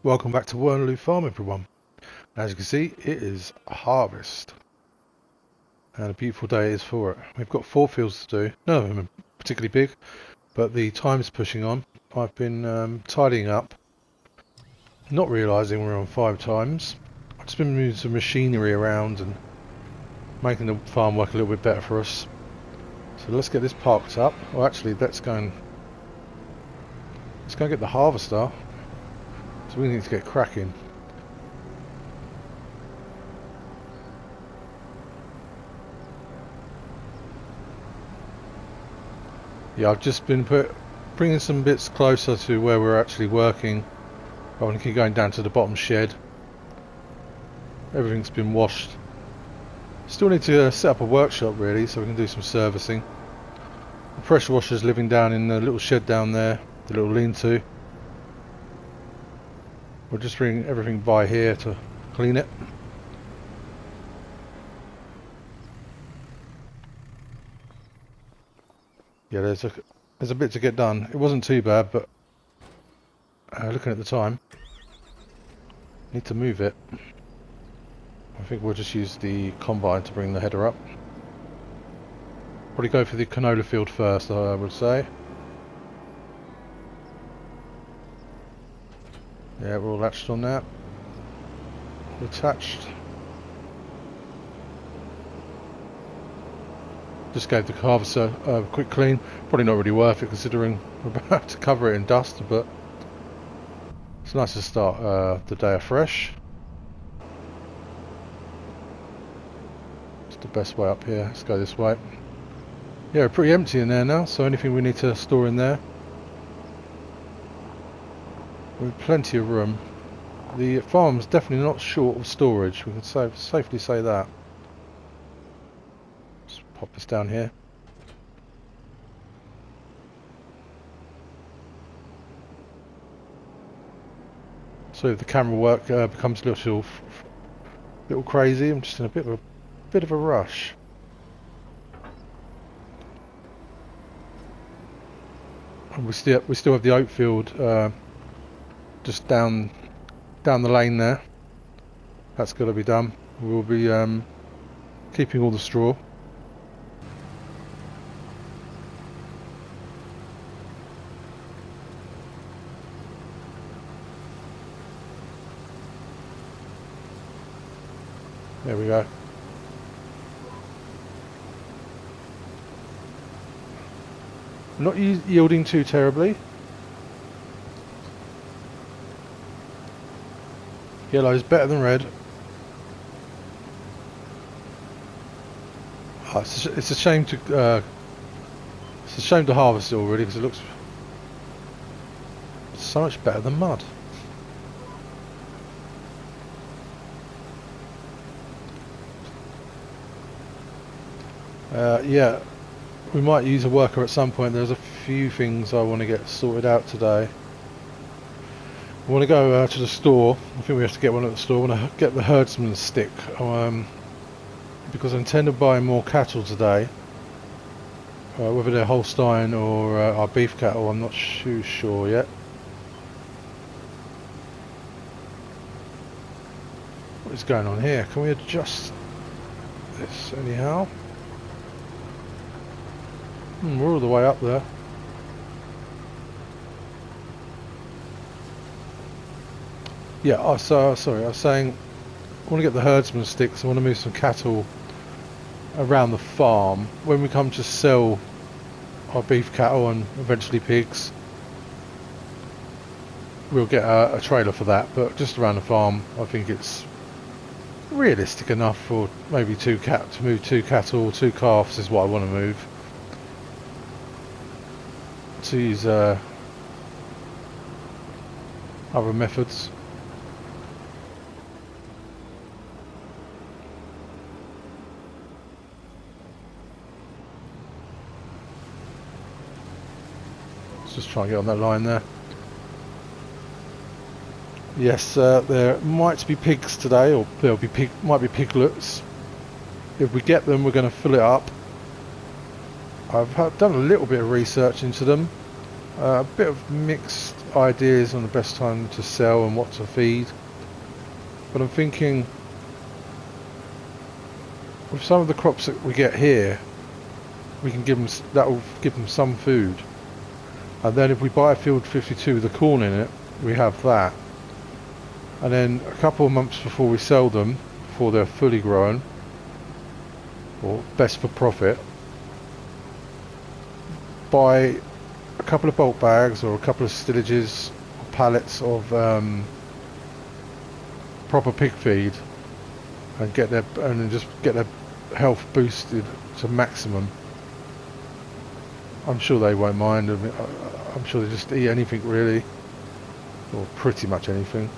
Welcome back to Wernolau Farm, everyone. As you can see, it is harvest, and a beautiful day it is for it. We've got 4 fields to do. None of them are particularly big, but the time's pushing on. I've been tidying up, not realising we're on 5 times. I've just been moving some machinery around and making the farm work a little bit better for us. So let's get this parked up. Well, actually, let's go and get the harvester. So we need to get cracking. Yeah, I've just been bringing some bits closer to where we're actually working. I want to keep going down to the bottom shed. Everything's been washed. Still need to set up a workshop really, so we can do some servicing. The pressure washer's living down in the little shed down there, the little lean-to. We'll just bring everything by here to clean it. Yeah, there's a bit to get done. It wasn't too bad, but looking at the time, need to move it. I think we'll just use the combine to bring the header up. Probably go for the canola field first, I would say. Yeah, we're all latched on that. Attached. Just gave the harvester a quick clean. Probably not really worth it considering we're about to cover it in dust, but it's nice to start the day afresh. It's the best way up here. Let's go this way. Yeah, we're pretty empty in there now, so anything we need to store in there. With plenty of room. The farm's definitely not short of storage, we can safely say that. Just pop this down here. So if the camera work becomes a little crazy, I'm just in a bit of a rush. And we still have the oat field just down the lane there. That's got to be done. We'll be keeping all the straw. There we go. Not yielding too terribly. Yellow is better than red. Oh, it's a shame to harvest it already because it looks so much better than mud. Yeah, we might use a worker at some point. There's a few things I want to get sorted out today. I want to go to the store. I think we have to get one at the store. I want to get the Herdsman stick because I intend to buy more cattle today. Whether they're Holstein or our beef cattle, I'm not too sure yet. What is going on here? Can we adjust this anyhow? We're all the way up there. Yeah, oh, sorry, I was saying I want to get the Herdsman sticks. I want to move some cattle around the farm. When we come to sell our beef cattle and eventually pigs, we'll get a trailer for that, but just around the farm I think it's realistic enough for maybe to move 2 cattle, 2 calves is what I want to move. To use other methods. Just try and get on that line there. Yes, there might be pigs today, or might be piglets. If we get them, we're going to fill it up. I've done a little bit of research into them. A bit of mixed ideas on the best time to sell and what to feed. But I'm thinking, with some of the crops that we get here, we can give them, that will give them some food. And then if we buy a field 52 with the corn in it, we have that. And then a couple of months before we sell them, before they're fully grown, or best for profit, buy a couple of bulk bags or a couple of stillages or pallets of proper pig feed, and then just get their health boosted to maximum. I'm sure they won't mind. I mean, I'm sure they just eat anything really, or pretty much anything.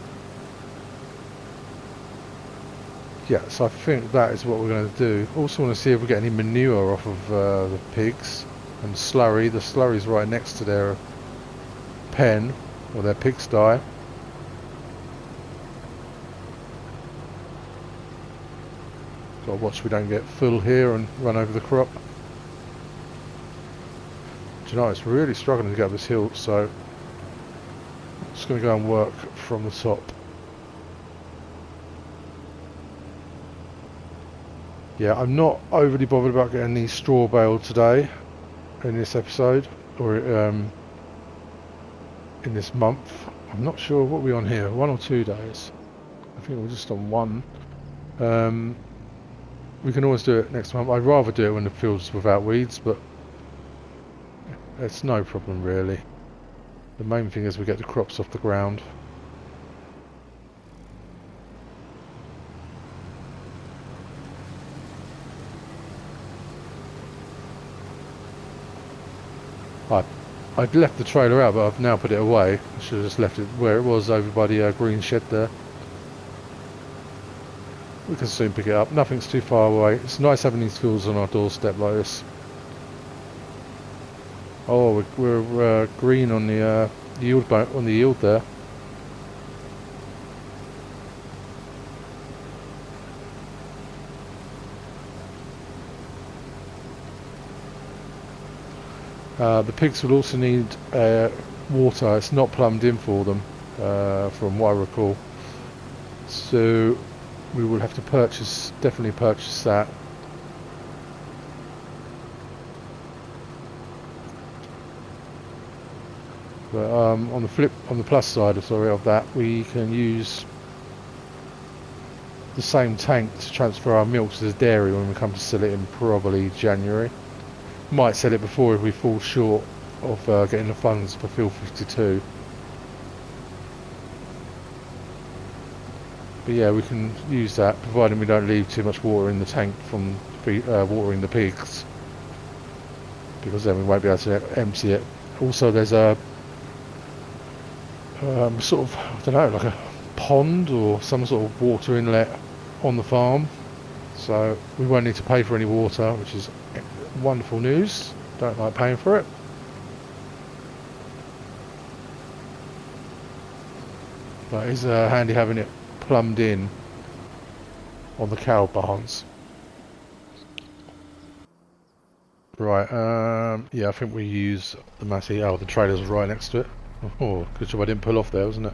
Yeah, so I think that is what we're going to do. Also want to see if we get any manure off of the pigs and slurry. The slurry's right next to their pen or their pigsty. Got to watch we don't get full here and run over the crop. Do you know, it's really struggling to get up this hill, so I'm just going to go and work from the top. Yeah, I'm not overly bothered about getting these straw baled today in this episode, or in this month. I'm not sure what we're on here, 1 or 2 days. I think we're just on 1. We can always do it next month. I'd rather do it when the field's without weeds, but it's no problem really. The main thing is we get the crops off the ground. I'd left the trailer out, but I've now put it away. I should have just left it where it was, over by the green shed there. We can soon pick it up. Nothing's too far away. It's nice having these fields on our doorstep like this. Oh, we're green on the yield there. The pigs will also need water. It's not plumbed in for them, from what I recall. So we will have to definitely purchase that. But on the plus side of that, we can use the same tank to transfer our milk to the dairy when we come to sell it in probably January. Might sell it before if we fall short of getting the funds for field 52. But yeah, we can use that, providing we don't leave too much water in the tank from watering the pigs, because then we won't be able to empty it. Also, there's a sort of, I don't know, like a pond or some sort of water inlet on the farm, so we won't need to pay for any water, which is wonderful news. Don't like paying for it. But it's handy having it plumbed in on the cow barns. Right, yeah, I think we use the Massey. Oh, the trailer's right next to it. Oh, good job I didn't pull off there, wasn't it?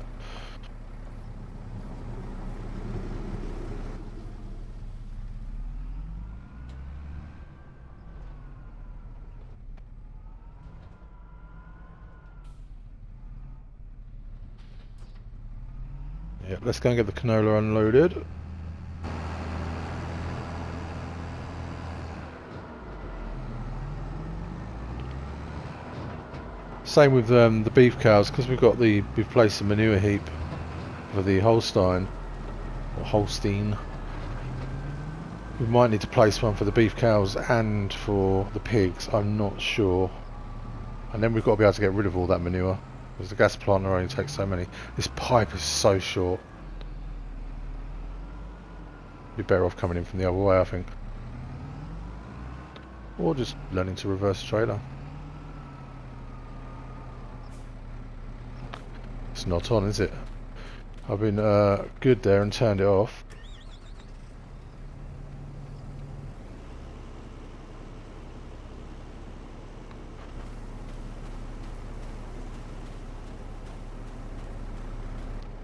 Yeah, let's go and get the canola unloaded. Same with the beef cows, because we've placed a manure heap for the Holstein or Holstein. We might need to place one for the beef cows and for the pigs. I'm not sure. And then we've got to be able to get rid of all that manure, because the gas planter only takes so many. This pipe is so short. Be better off coming in from the other way, I think, or just learning to reverse trailer. It's not on, is it? I've been good there and turned it off.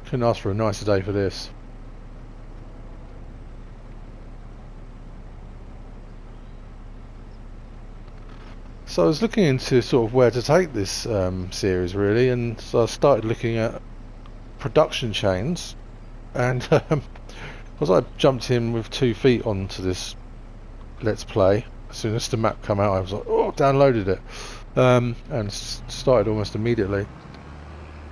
Couldn't ask for a nicer day for this. So I was looking into sort of where to take this series really, and so I started looking at production chains, and because I jumped in with 2 feet onto this Let's Play, as soon as the map came out I was like, oh, downloaded it, and started almost immediately.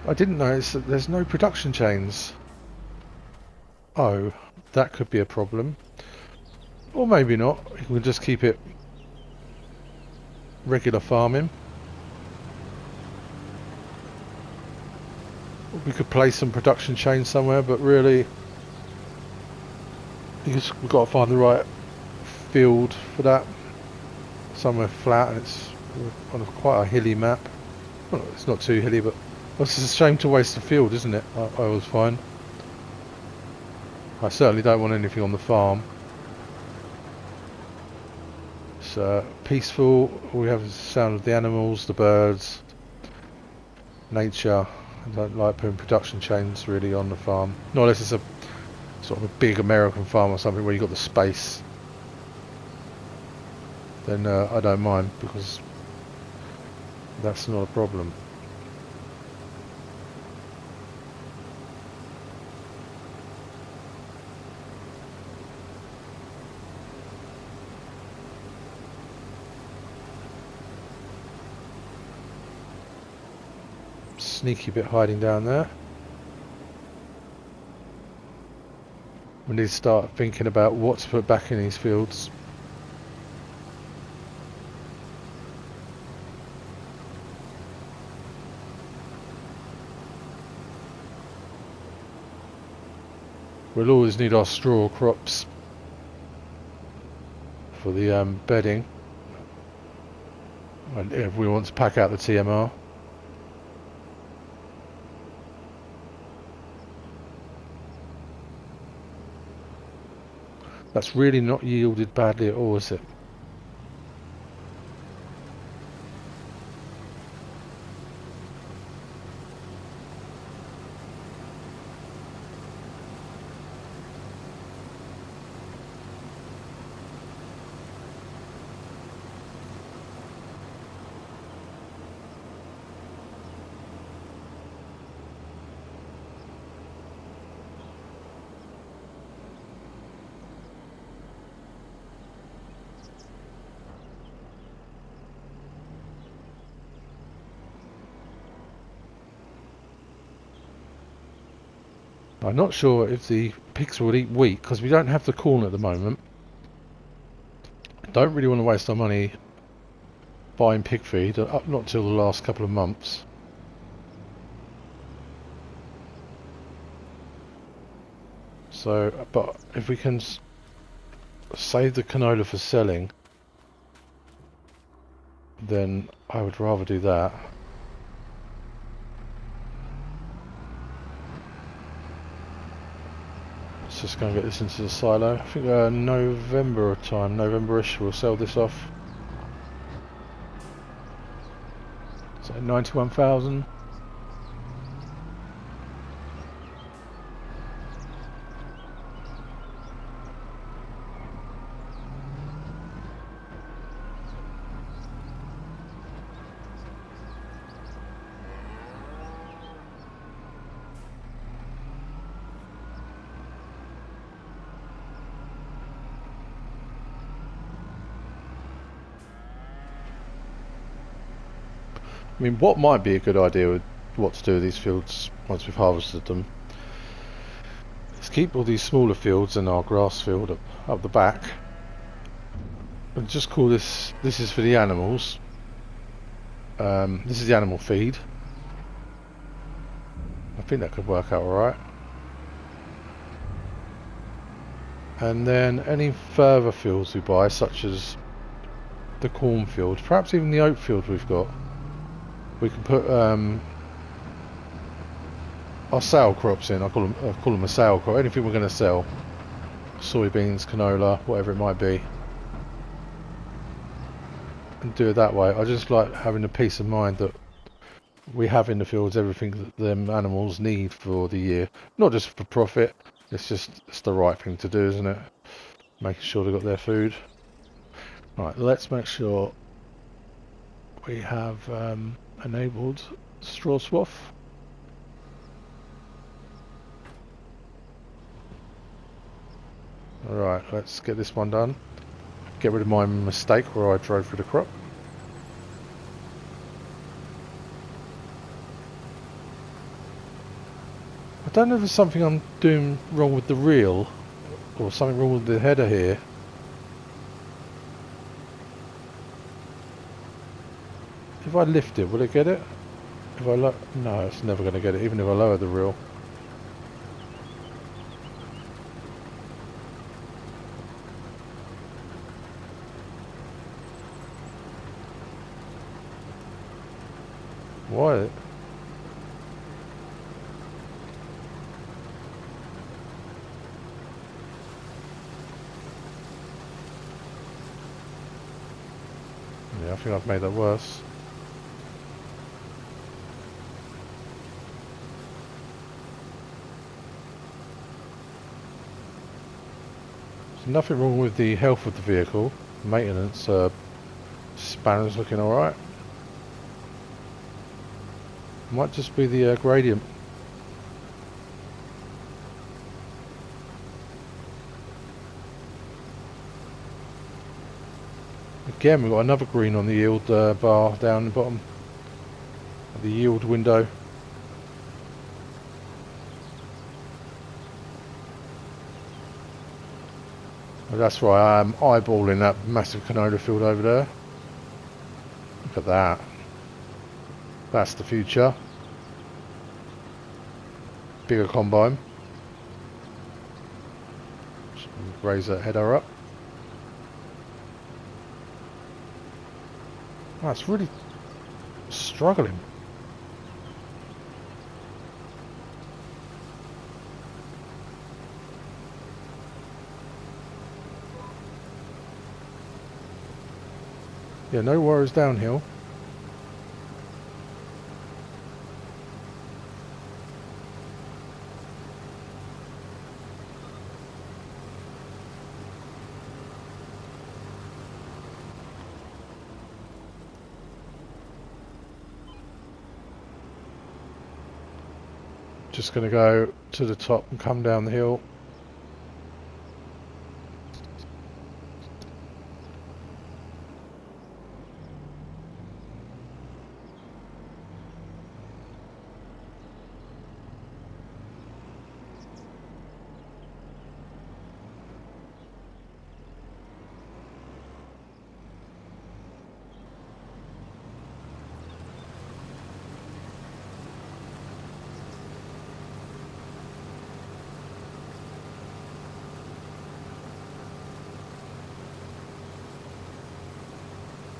I didn't notice that there's no production chains. Oh, that could be a problem. Or maybe not. You can just keep it regular farming. We could place some production chains somewhere, but really we've got to find the right field for that. Somewhere flat, and it's on quite a hilly map. Well, it's not too hilly, but it's a shame to waste the field, isn't it? I always find. I certainly don't want anything on the farm. It's peaceful. All we have is the sound of the animals, the birds, nature. I don't like putting production chains really on the farm. Not unless it's a sort of a big American farm or something where you've got the space. Then I don't mind, because that's not a problem. Sneaky bit hiding down there. We need to start thinking about what to put back in these fields. We'll always need our straw crops for the bedding, and if we want to pack out the TMR. That's really not yielded badly at all, is it? I'm not sure if the pigs will eat wheat, because we don't have the corn at the moment. Don't really want to waste our money buying pig feed, not till the last couple of months. So, but if we can save the canola for selling, then I would rather do that. Let's just go and get this into the silo. I think November time, November-ish, we'll sell this off. So 91,000. I mean, what might be a good idea with what to do with these fields once we've harvested them is keep all these smaller fields and our grass field up the back, and just call this is for the animals. This is the animal feed. I think that could work out alright. And then any further fields we buy, such as the cornfield, perhaps even the oat field we've got, we can put our sale crops in. I call them a sale crop. Anything we're going to sell, soybeans, canola, whatever it might be, and do it that way. I just like having the peace of mind that we have in the fields everything that them animals need for the year. Not just for profit, it's the right thing to do, isn't it? Making sure they've got their food. Right, let's make sure we have enabled straw swath. Alright, let's get this one done. Get rid of my mistake where I drove through the crop. I don't know if there's something I'm doing wrong with the reel or something wrong with the header here. If I lift it, will it get it? If I no, it's never going to get it, even if I lower the reel. Why? Yeah, I think I've made that worse. There's nothing wrong with the health of the vehicle. Maintenance, spanner's looking alright. Might just be the gradient. Again, we've got another green on the yield bar down the bottom. The yield window. Oh, that's right, I'm eyeballing that massive canola field over there. Look at that. That's the future. Bigger combine. Just raise that header up. Oh, it's really struggling. Yeah, no worries downhill. Just going to go to the top and come down the hill.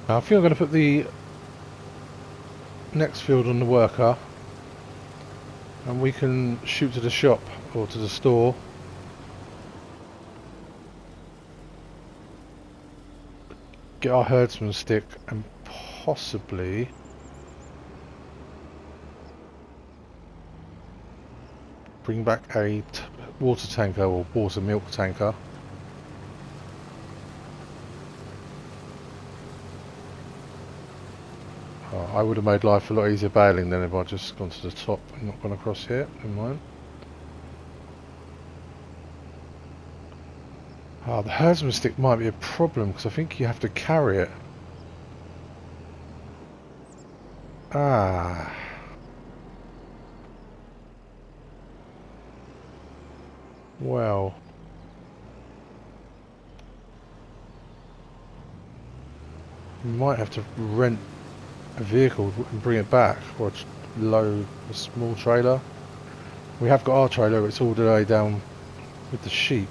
Now I think I'm going to put the next field on the worker and we can shoot to the shop or to the store. Get our herdsman stick and possibly bring back a water tanker or water milk tanker. I would have made life a lot easier bailing than if I'd just gone to the top and not gone across here. Never mind. Oh, the herdsman stick might be a problem because I think you have to carry it. Ah. Well. We might have to rent a vehicle and bring it back, or load a small trailer. We have got our trailer, it's all the way down with the sheep.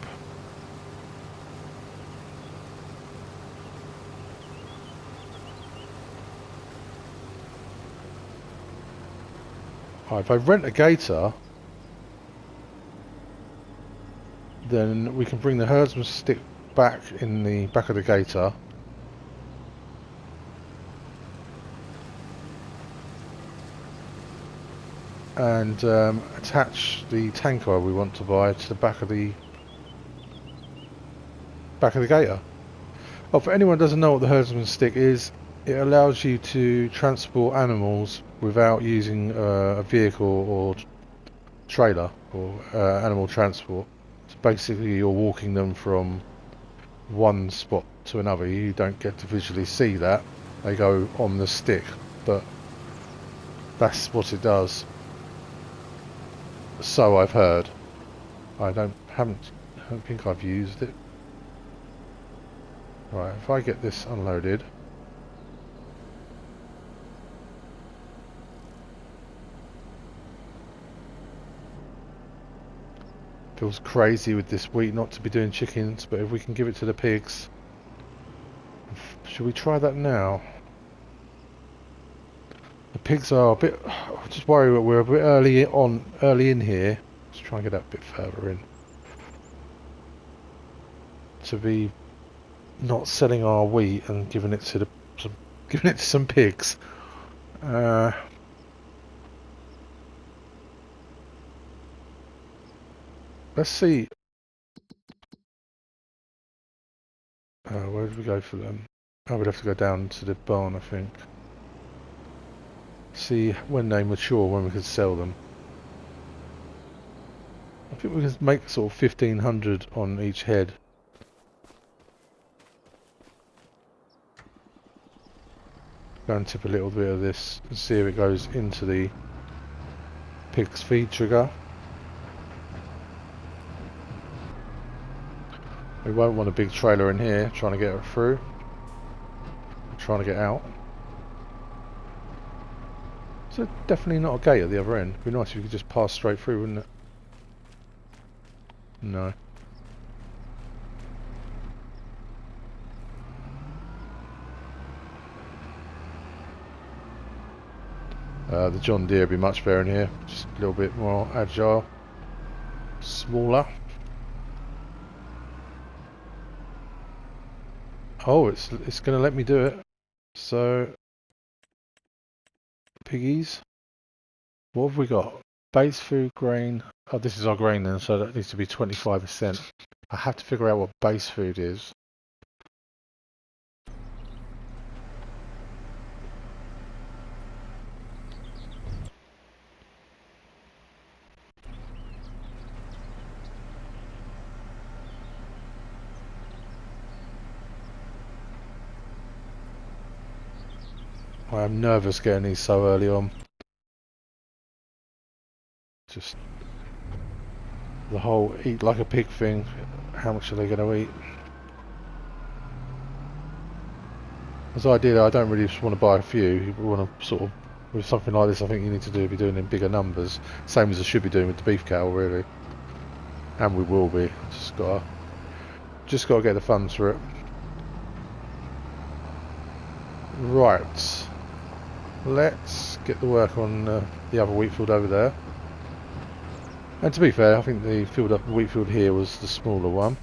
If I rent a gator, then we can bring the herdsman stick back in the back of the gator. and attach the tanker we want to buy to the back of the gator. Oh, for anyone who doesn't know what the herdsman stick is, it allows you to transport animals without using a vehicle or trailer or animal transport. So basically you're walking them from one spot to another. You don't get to visually see that. They go on the stick, but that's what it does. So I've heard. I don't think I've used it. Right, if I get this unloaded. Feels crazy with this week not to be doing chickens, but if we can give it to the pigs. Should we try that now? The pigs are a bit... I just worry that we're a bit early in here. Let's try and get that a bit further in. To be not selling our wheat and giving it to some pigs. Let's see. Where did we go for them? Oh, we'd have to go down to the barn, I think. See when they mature, when we could sell them. I think we can make sort of 1,500 on each head. Go and tip a little bit of this and see if it goes into the pig's feed trigger. We won't want a big trailer in here trying to get it through. Trying to get out. So definitely not a gate at the other end. It'd be nice if you could just pass straight through, wouldn't it? No. The John Deere would be much better in here. Just a little bit more agile. Smaller. Oh, it's going to let me do it. So, piggies. What have we got? Base food, grain. Oh, this is our grain then, so that needs to be 25%. I have to figure out what base food is. I am nervous getting these so early on. Just the whole eat like a pig thing. How much are they going to eat? As I did, I don't really just want to buy a few. You want to sort of, with something like this, I think you need to be doing in bigger numbers. Same as I should be doing with the beef cattle, really. And we will be. Just gotta get the funds for it. Right. Let's get the work on the other wheat field over there. And to be fair, I think the wheat field here was the smaller one.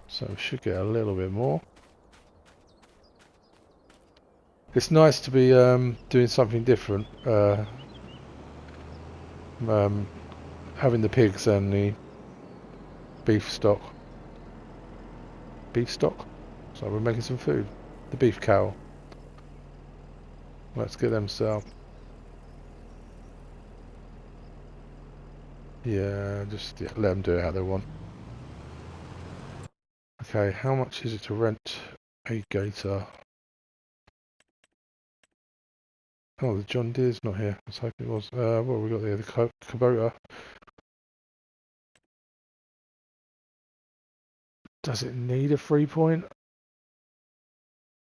So we should get a little bit more. It's nice to be doing something different. Having the pigs and the beef stock. Beef stock? So we're making some food. The beef cow. Let's get them set up. Yeah, just let them do it how they want. Okay, how much is it to rent a gator? Oh, the John Deere's not here. I was hoping it was. What have we got there? The Kubota. Does it need a 3-point?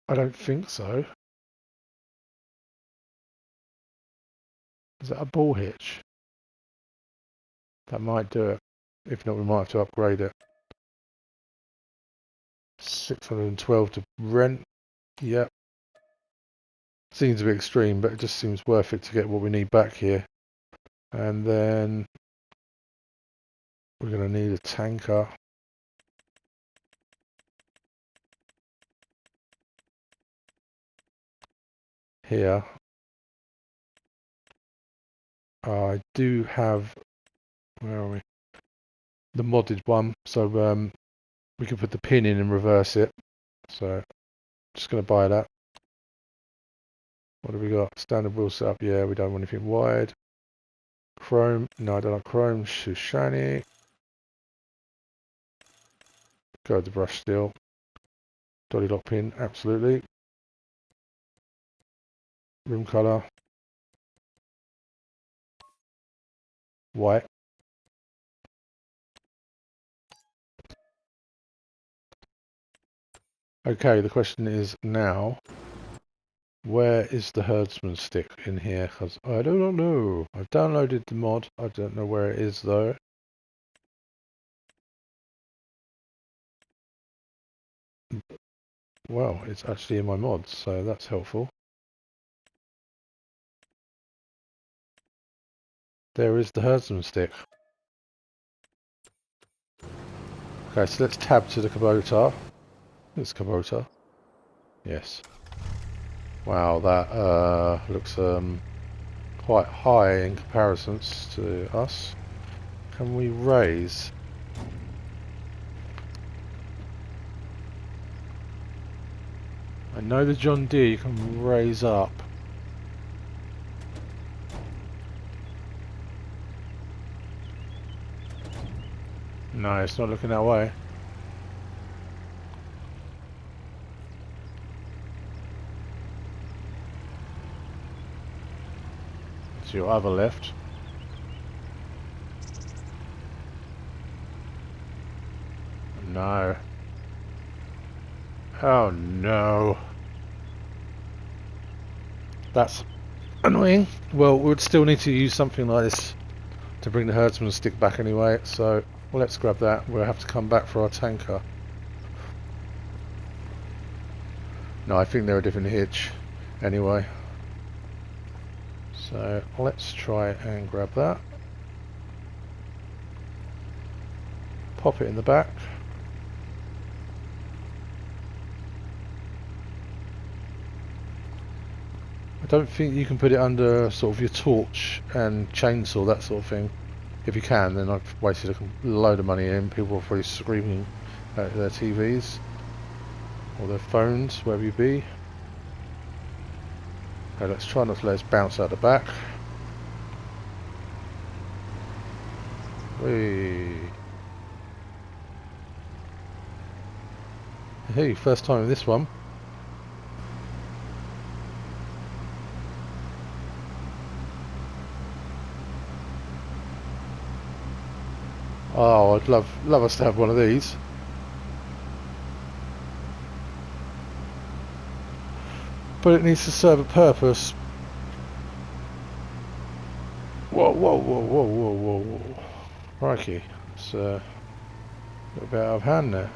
I don't think so. Is that a ball hitch? That might do it. If not, we might have to upgrade it. 612 to rent. Yep. Seems a bit extreme, but it just seems worth it to get what we need back here. And then we're going to need a tanker. Here. I do have, where are we? The modded one, so we can put the pin in and reverse it. So just going to buy that. What have we got? Standard wheel setup. Yeah, we don't want anything wide. Chrome. No, I don't like chrome. Shiny. Go with the brush steel. Dolly lock pin. Absolutely. Room color. White. Okay, the question is now, where is the Herdsman stick in here? Because I do not know. I've downloaded the mod. I don't know where it is though. Well, it's actually in my mods, so that's helpful. There is the Herdsman stick. Okay, so let's tab to the Kubota. It's Kubota. Yes. Wow, that looks quite high in comparisons to us. Can we raise? I know the John Deere you can raise up. No, it's not looking that way. It's your other left. No. Oh no. That's annoying. Well, we would still need to use something like this to bring the Herdsman stick back anyway, so well, let's grab that. We'll have to come back for our tanker. No, I think they're a different hitch anyway. So let's try and grab that. Pop it in the back. I don't think you can put it under sort of your torch and chainsaw, that sort of thing. If you can, then I've wasted a load of money in. People are probably screaming at their TVs or their phones, wherever you be. Okay, let's try not to let us bounce out the back. Whee. Hey, first time in this one. Oh, I'd love us to have one of these. But it needs to serve a purpose. Whoa, whoa, whoa, whoa, whoa, whoa, whoa. Crikey, it's a little bit out of hand there.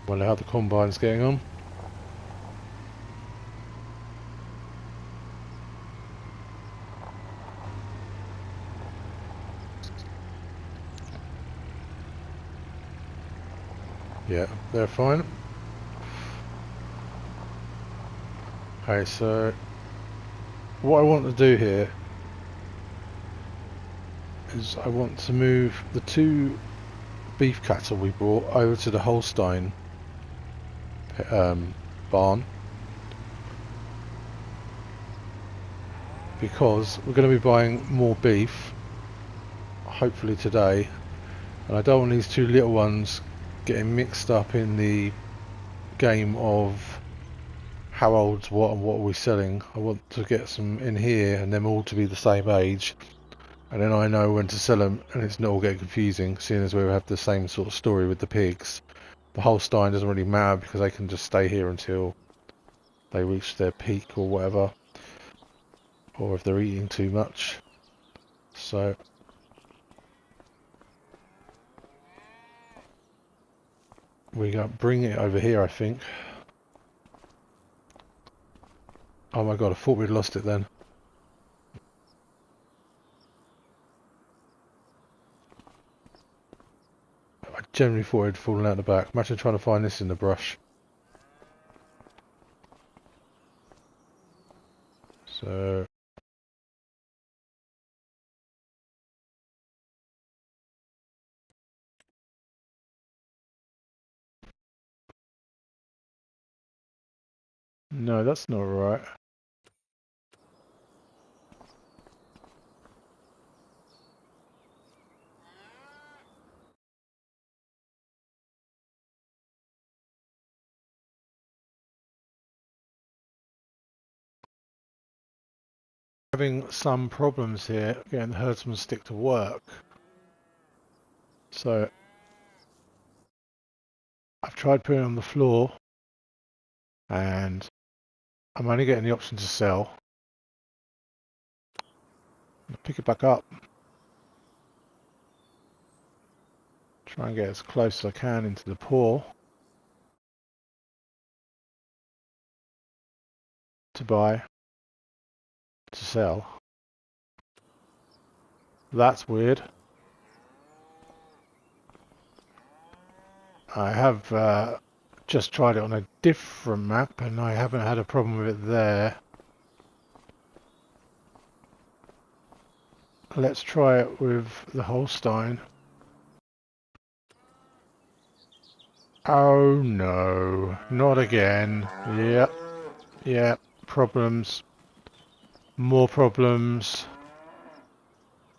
Wonder how the combine's getting on. Yeah, they're fine. Okay, so what I want to do here is I want to move the two beef cattle we brought over to the Holstein barn, because we're going to be buying more beef hopefully today, and I don't want these two little ones getting mixed up in the game of how old's what and what are we selling. I want to get some in here and them all to be the same age, and then I know when to sell them and it's not all getting confusing, seeing as we have the same sort of story with the pigs. The Holstein doesn't really matter because they can just stay here until they reach their peak or whatever, or if they're eating too much. So we got bring it over here, I think. Oh my god, I thought we'd lost it then. I generally thought it'd fallen out the back. Imagine trying to find this in the brush. So... No, that's not right. Having some problems here getting the herdsman stick to work. So I've tried putting it on the floor and I'm only getting the option to sell. I'll pick it back up. Try and get as close as I can into the paw to buy, to sell. That's weird. I have just tried it on a different map and I haven't had a problem with it there. Let's try it with the Holstein. Oh no, not again. Yep, problems. More problems.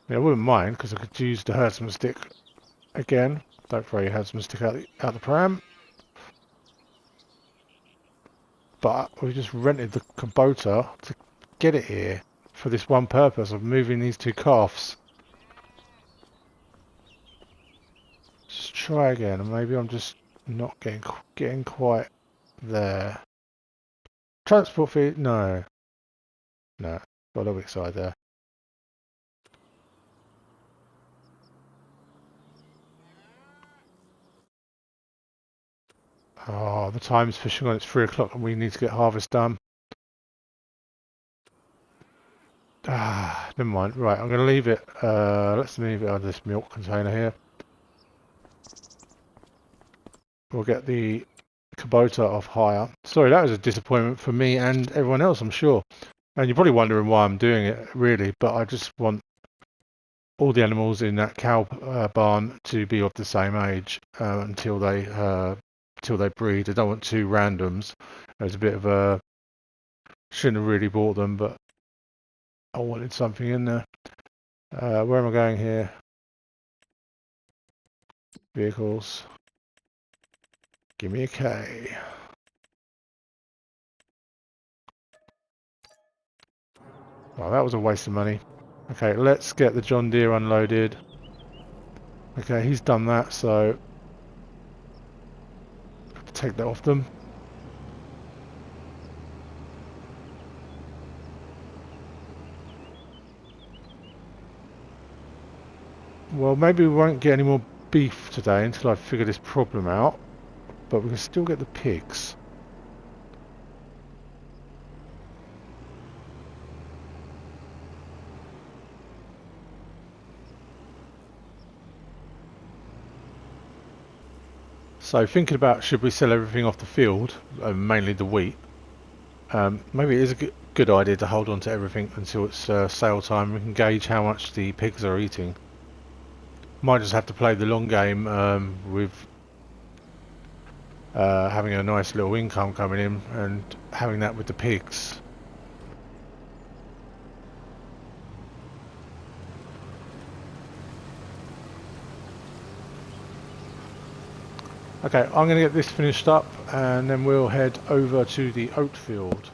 I wouldn't mind because I could use the herdsman stick again. Don't throw your herdsman stick out the pram. But we just rented the Kubota to get it here for this one purpose of moving these two calves. Just try again, and maybe I'm just not getting quite there. Transport fee? No, got a little bit side there. Oh, the time's pushing on. It's 3 o'clock, and we need to get harvest done. Never mind. Right, I'm going to leave it. Let's leave it under this milk container here. We'll get the Kubota off hire. Sorry, that was a disappointment for me and everyone else, I'm sure. And you're probably wondering why I'm doing it, really. But I just want all the animals in that cow barn to be of the same age until they breed. I don't want two randoms. There's a bit of a... Shouldn't have really bought them, but I wanted something in there. Where am I going here? Vehicles. Give me a K. Well, that was a waste of money. Okay, let's get the John Deere unloaded. Okay, he's done that, so take that off them. Well, maybe we won't get any more beef today until I figure this problem out, but we can still get the pigs. So thinking about should we sell everything off the field, mainly the wheat, maybe it is a good idea to hold on to everything until it's sale time. We can gauge how much the pigs are eating. Might just have to play the long game with having a nice little income coming in and having that with the pigs. Okay, I'm going to get this finished up and then we'll head over to the oat field.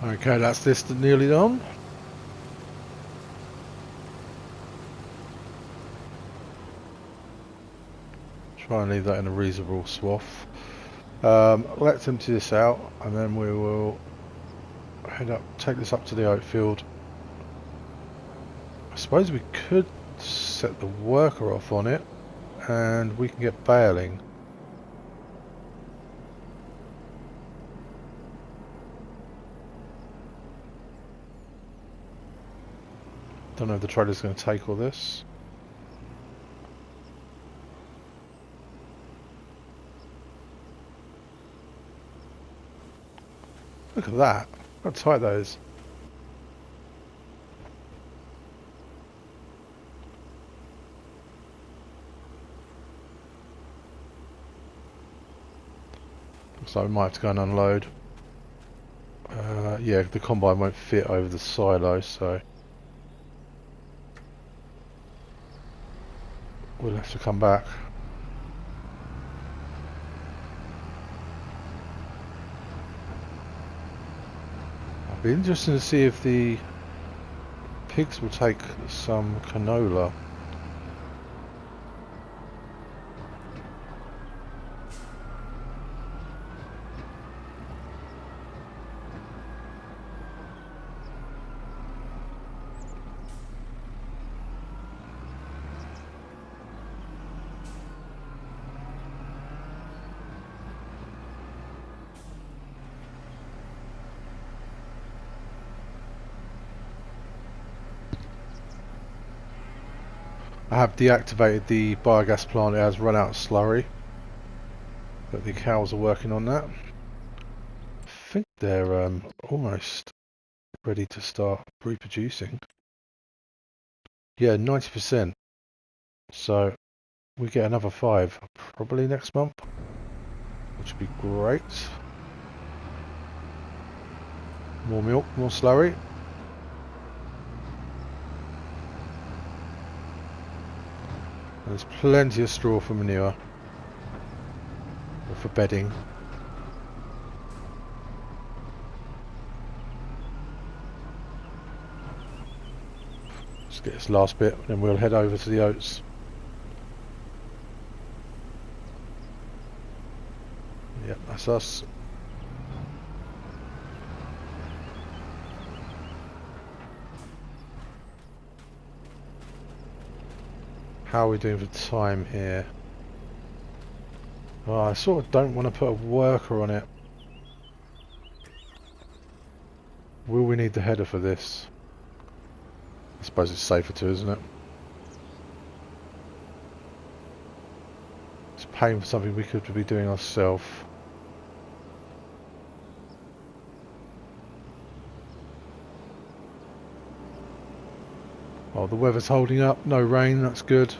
Okay, that's this nearly done. Try and leave that in a reasonable swath. Let's empty this out, and then we will head up, take this up to the oat field. I suppose we could set the worker off on it, and we can get baling. Don't know if the trailer's going to take all this. Look at that. How tight that is. Looks like we might have to go and unload. Yeah, the combine won't fit over the silo, so we'll have to come back. It'll be interesting to see if the pigs will take some canola. I have deactivated the biogas plant. It has run out of slurry, but the cows are working on that. I think they're almost ready to start reproducing. Yeah, 90%. So we get another 5 probably next month, which would be great. More milk, more slurry. There's plenty of straw for manure, or for bedding. Let's get this last bit, then we'll head over to the oats. Yep, that's us. How are we doing for time here? Oh, I sort of don't want to put a worker on it. Will we need the header for this? I suppose it's safer to, isn't it? It's paying for something we could be doing ourselves. Oh, the weather's holding up. No rain, that's good.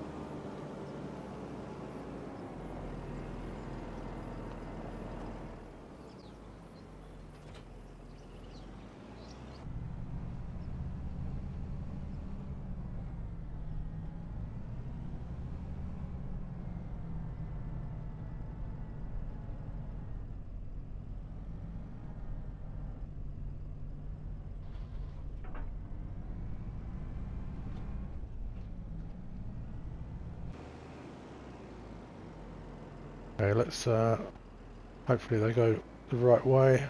Okay, let's hopefully they go the right way.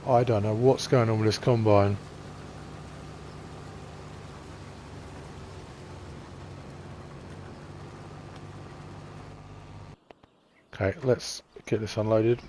I don't know what's going on with this combine. Okay, let's get this unloaded.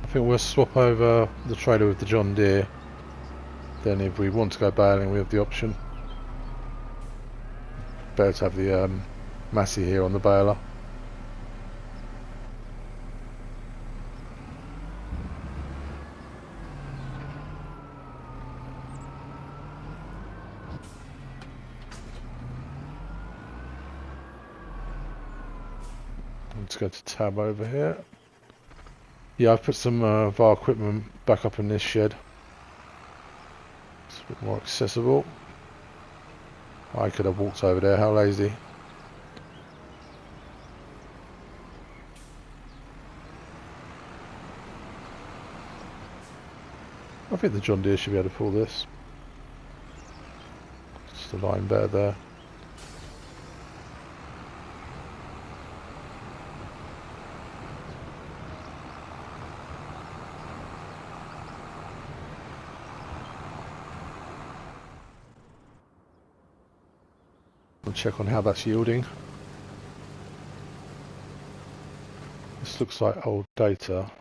I think we'll swap over the trailer with the John Deere. Then if we want to go baling, we have the option. Better to have the Massey here on the baler. Let's go to tab over here. Yeah, I've put some of our equipment back up in this shed. It's a bit more accessible. I could have walked over there, how lazy. I think the John Deere should be able to pull this. Just a line better there. I'll check on how that's yielding. This looks like old data.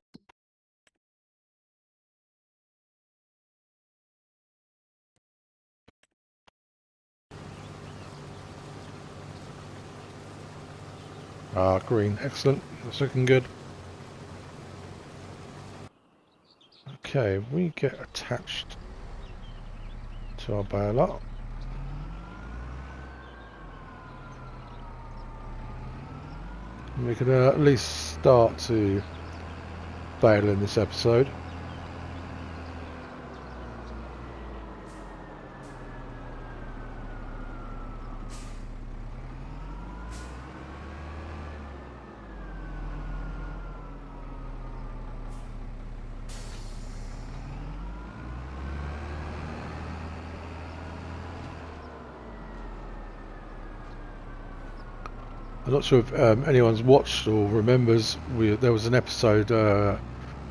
Ah, green, excellent. That's looking good. Okay, we get attached to our baler. We can at least start to bale in this episode. I'm not sure if anyone's watched or remembers, there was an episode, A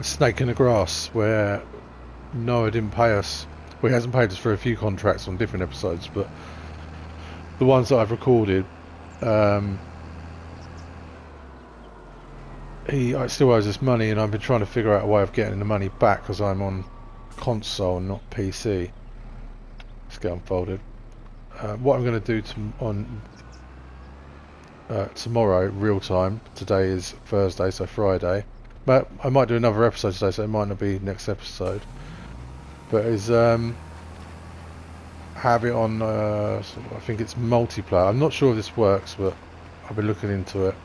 Snake in the Grass, where Noah didn't pay us. Well, he hasn't paid us for a few contracts on different episodes, but the ones that I've recorded, he still owes us money, and I've been trying to figure out a way of getting the money back because I'm on console and not PC. Let's get unfolded. What I'm going to do tomorrow, real time. Today is Thursday, so Friday. But I might do another episode today, so it might not be next episode. But is have it on. I think it's multiplayer. I'm not sure if this works, but I've been looking into it.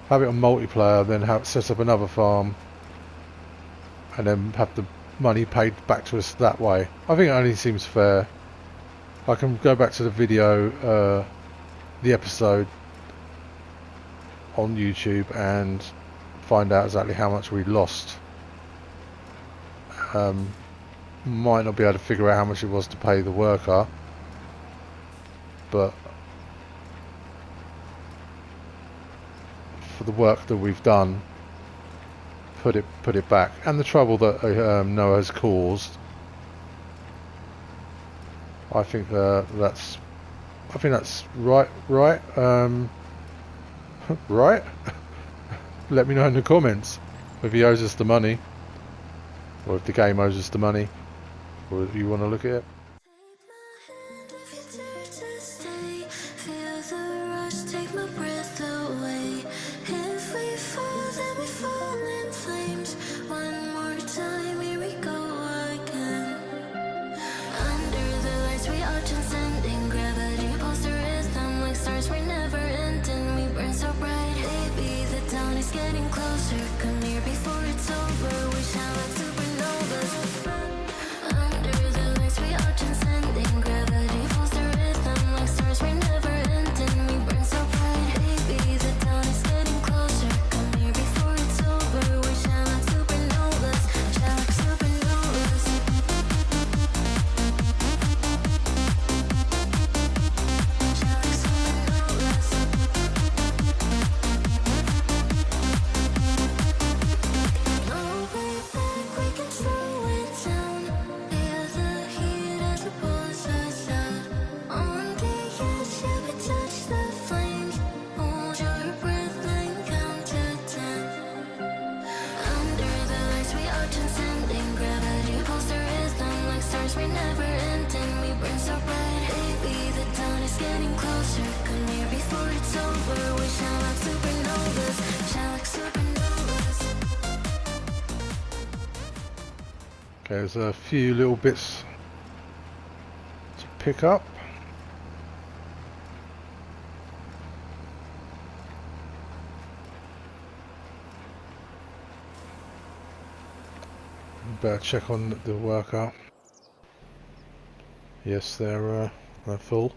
Have it on multiplayer, then set up another farm, and then have the money paid back to us that way. I think it only seems fair. I can go back to the video, the episode on YouTube and find out exactly how much we lost. Might not be able to figure out how much it was to pay the worker, but for the work that we've done, put it back, and the trouble that Noah has caused. I think that's right. Right? Let me know in the comments if he owes us the money, or if the game owes us the money, or if you want to look at it. Okay, there's a few little bits to pick up. Better check on the worker. Yes, they're full.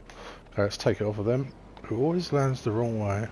Okay, let's take it off of them. It always lands the wrong way.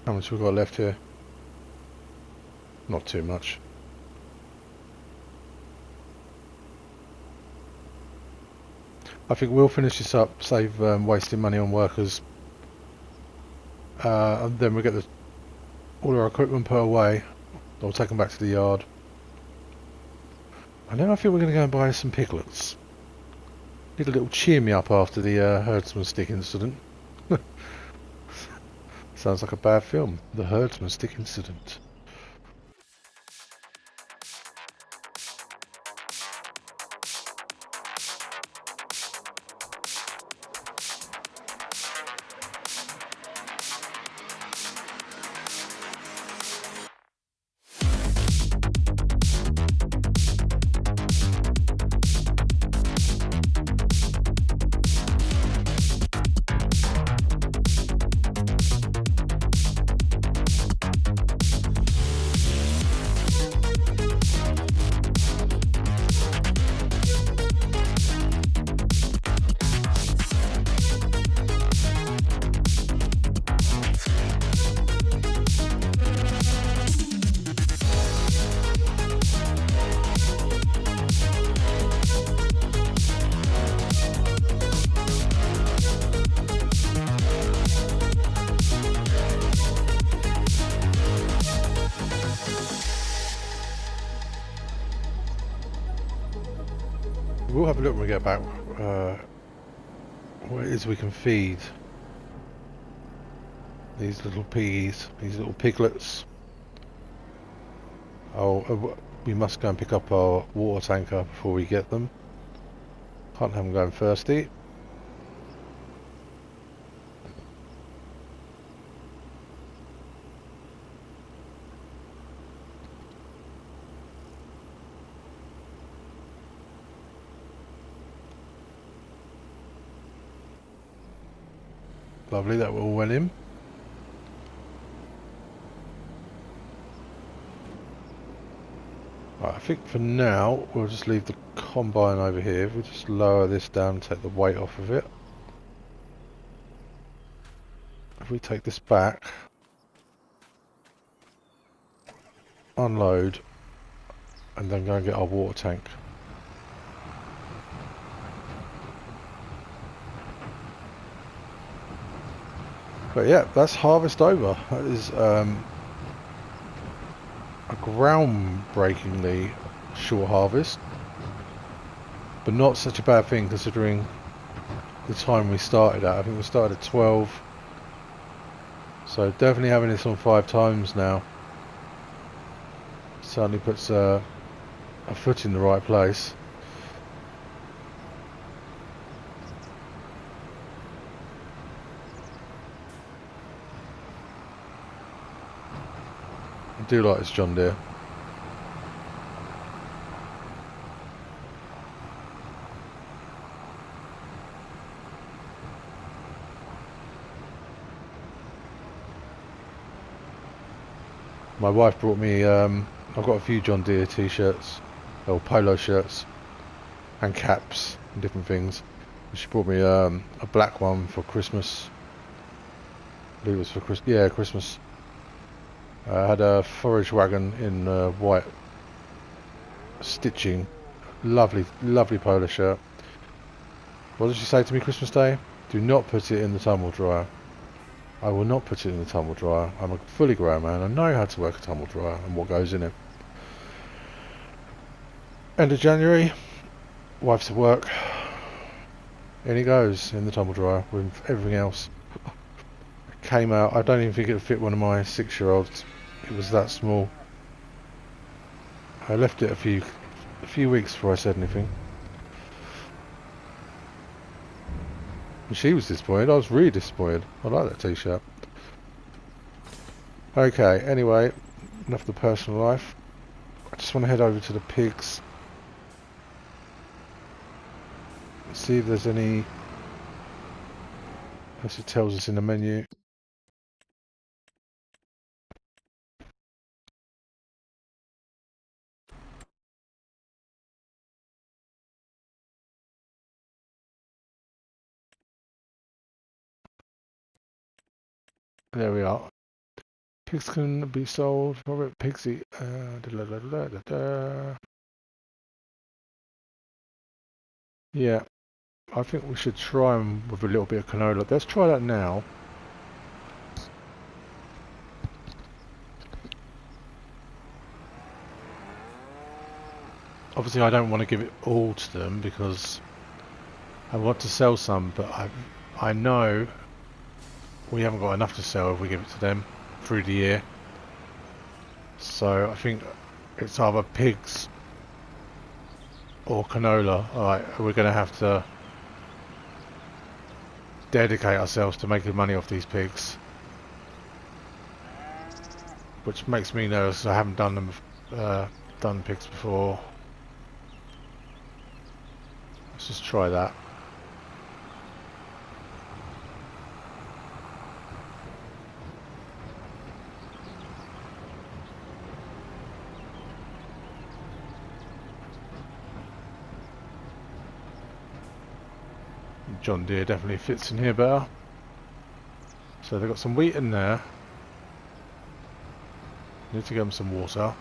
How much we've got left here? Not too much. I think we'll finish this up, save wasting money on workers, and then we'll get all our equipment put away. I'll take them back to the yard. And then I think we're going to go and buy some piglets. Need a little cheer me up after the Herdsman stick incident. Sounds like a bad film. The Herdsman stick incident. We'll have a look when we get back what it is we can feed these little piggies, these little piglets. Oh, we must go and pick up our water tanker before we get them. Can't have them going thirsty. Lovely, that all went in. Right, I think for now we'll just leave the combine over here. If we just lower this down and take the weight off of it. If we take this back, unload, and then go and get our water tank. But yeah, that's harvest over. That is a groundbreakingly short harvest, but not such a bad thing considering the time we started at. I think we started at 12, so definitely having this on 5 times now certainly puts a foot in the right place. I do like this John Deere. My wife brought me, I've got a few John Deere t-shirts, or polo shirts, and caps, and different things. She brought me a black one for Christmas. I believe it was for Christmas. Yeah, Christmas. I had a forage wagon in white stitching. Lovely, lovely polo shirt. What did she say to me Christmas Day? Do not put it in the tumble dryer. I will not put it in the tumble dryer. I'm a fully grown man. I know how to work a tumble dryer and what goes in it. End of January, wife's at work. In it goes in the tumble dryer with everything else. It came out. I don't even think it would fit one of my 6-year-olds. It was that small. I left it a few weeks before I said anything. And she was disappointed. I was really disappointed. I like that t-shirt. Okay, anyway, enough of the personal life. I just want to head over to the pigs. See if there's any, as it tells us in the menu. There we are. Pigs can be sold. Robert Pigsy. Yeah, I think we should try them with a little bit of canola. Let's try that now. Obviously, I don't want to give it all to them because I want to sell some, but I know we haven't got enough to sell if we give it to them through the year. So I think it's either pigs or canola. Alright, we're going to have to dedicate ourselves to making money off these pigs, which makes me nervous. I haven't done pigs before. Let's just try that. John Deere definitely fits in here better. So they've got some wheat in there. Need to give them some water.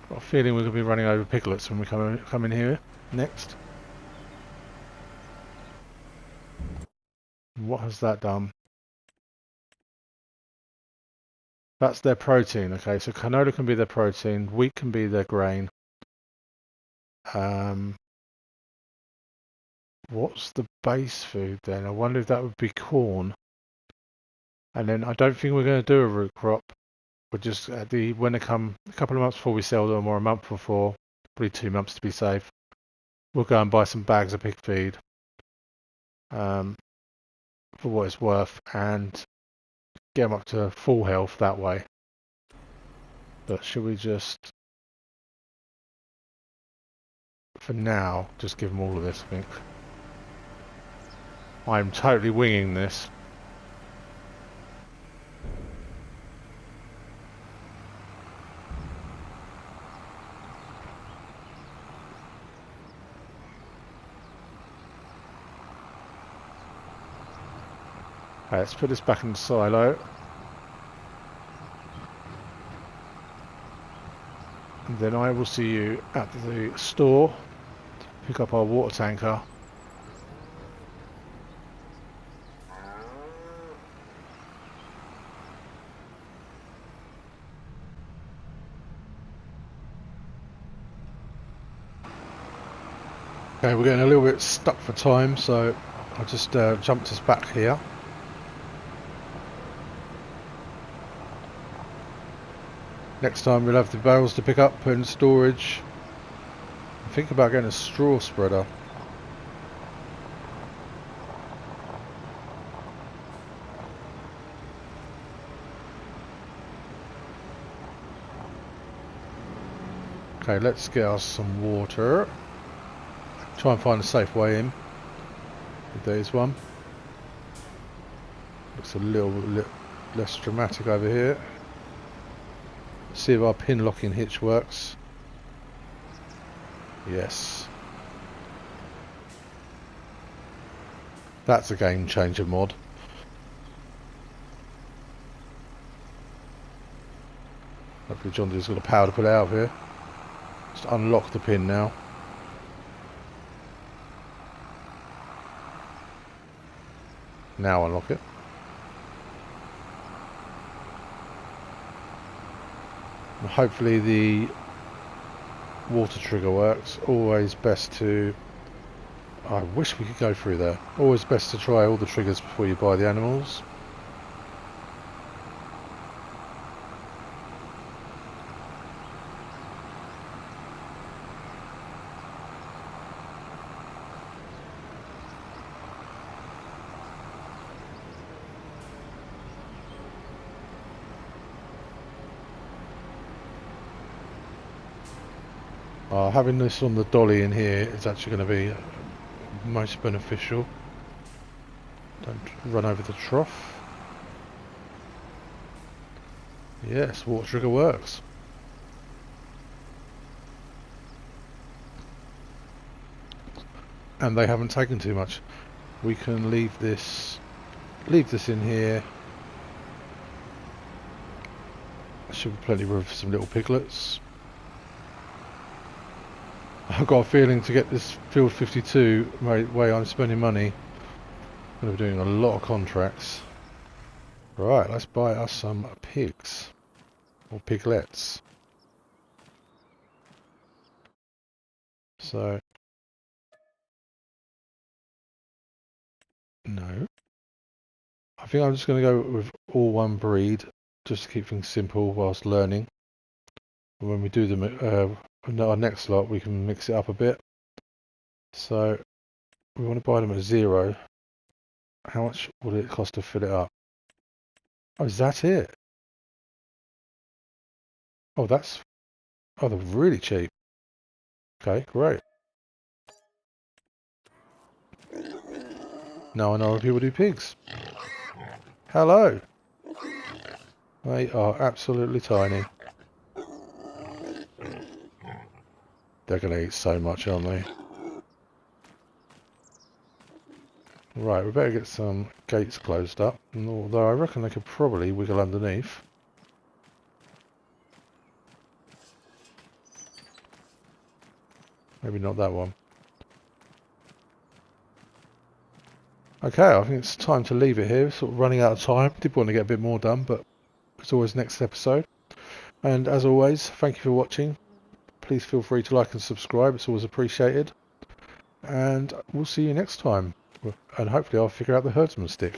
Got a feeling we're going to be running over piglets when we come in here next. What has that done? That's their protein. Okay, so canola can be their protein, wheat can be their grain. What's the base food then? I wonder if that would be corn. And then I don't think we're going to do a root crop. We're just at when they come a couple of months before we sell them, or a month before, probably 2 months to be safe. We'll go and buy some bags of pig feed, for what it's worth, and get them up to full health that way. But should we just, for now, just give them all of this? I think I'm totally winging this. Okay, let's put this back in the silo. And then I will see you at the store, pick up our water tanker. Okay, we're getting a little bit stuck for time, so I'll just jumped us back here. Next time we'll have the barrels to pick up, put in storage. Think about getting a straw spreader. Okay, let's get us some water. Try and find a safe way in. There's one. Looks a little less dramatic over here. See if our pin locking hitch works. Yes. That's a game changer mod. Hopefully John Deere's got the power to put it out of here. Just unlock the pin now. Now unlock it. Hopefully the water trigger works. Always best to... I wish we could go through there. Always best to try all the triggers before you buy the animals. Having this on the dolly in here is actually going to be most beneficial. Don't run over the trough. Yes, water trigger works. And they haven't taken too much. We can leave this in here. Should be plenty of room for some little piglets. I've got a feeling to get this field 52 way I'm spending money, I'm going to be doing a lot of contracts. Right, let's buy us some pigs or piglets. So no, I think I'm just going to go with all one breed just to keep things simple whilst learning. And when we do our next lot, we can mix it up a bit. So we want to buy them at 0. How much would it cost to fill it up? Oh, is that it? Oh, they're really cheap. Okay, great. Now I know how people do pigs. Hello. They are absolutely tiny. They're going to eat so much, aren't they? Right, we better get some gates closed up. Although I reckon they could probably wiggle underneath. Maybe not that one. Okay, I think it's time to leave it here. Sort of running out of time. Did want to get a bit more done, but it's always next episode. And as always, thank you for watching. Please feel free to like and subscribe. It's always appreciated. And we'll see you next time. And hopefully I'll figure out the herdsman stick.